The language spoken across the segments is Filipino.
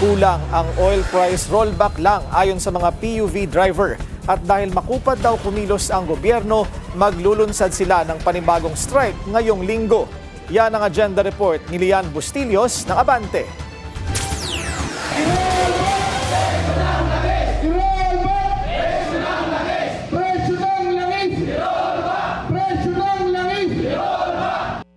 Kulang ang oil price rollback lang ayon sa mga PUV driver. At dahil makupad daw kumilos ang gobyerno, maglulunsad sila ng panibagong strike ngayong linggo. Yan ang agenda report ni Lian Bustillos ng Abante.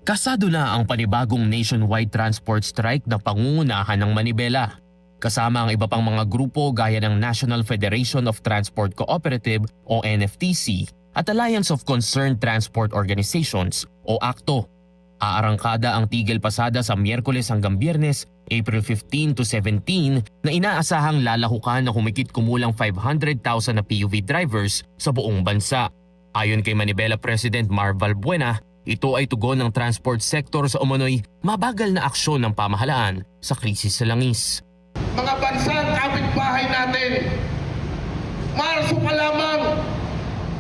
Kasado na ang panibagong nationwide transport strike na pangungunahan ng Manibela. Kasama ang iba pang mga grupo gaya ng National Federation of Transport Cooperative o NFTC at Alliance of Concerned Transport Organizations o ACTO. Aarangkada ang tigil pasada sa Miyerkules hanggang Biyernes, April 15 to 17 na inaasahang lalahukan na humigit kumulang 500,000 na PUV drivers sa buong bansa. Ayon kay Manibela President Mar Valbuena, ito ay tugon ng transport sector sa umano'y mabagal na aksyon ng pamahalaan sa krisis sa langis. Mga bansang kapitbahay natin, Marso pa lamang,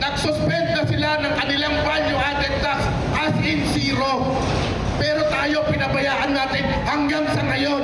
nagsuspend na sila ng kanilang value-added tax as in zero. Pero tayo pinabayaan natin hanggang sa ngayon.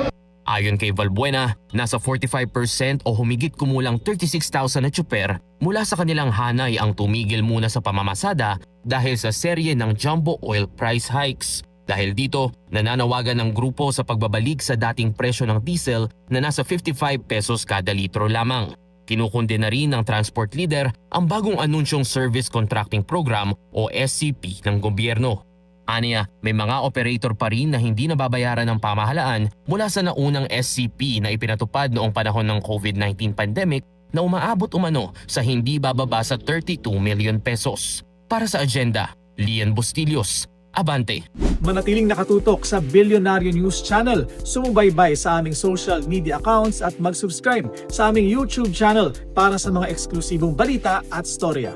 Ayon kay Valbuena, nasa 45% o humigit kumulang 36,000 na tsuper mula sa kanilang hanay ang tumigil muna sa pamamasada dahil sa serye ng jumbo oil price hikes. Dahil dito, nananawagan ng grupo sa pagbabalik sa dating presyo ng diesel na nasa 55 pesos kada litro lamang. Kinukundi na rin ng transport leader ang bagong anunsyong Service Contracting Program o SCP ng gobyerno. Aniya, may mga operator pa rin na hindi nababayaran ng pamahalaan mula sa naunang SCP na ipinatupad noong panahon ng COVID-19 pandemic na umaabot umano sa hindi bababa sa 32 million pesos. Para sa agenda, Lian Bustillos, Abante. Manatiling nakatutok sa Bilyonaryo News Channel, sumubaybay sa aming social media accounts at mag-subscribe sa aming YouTube channel para sa mga eksklusibong balita at storya.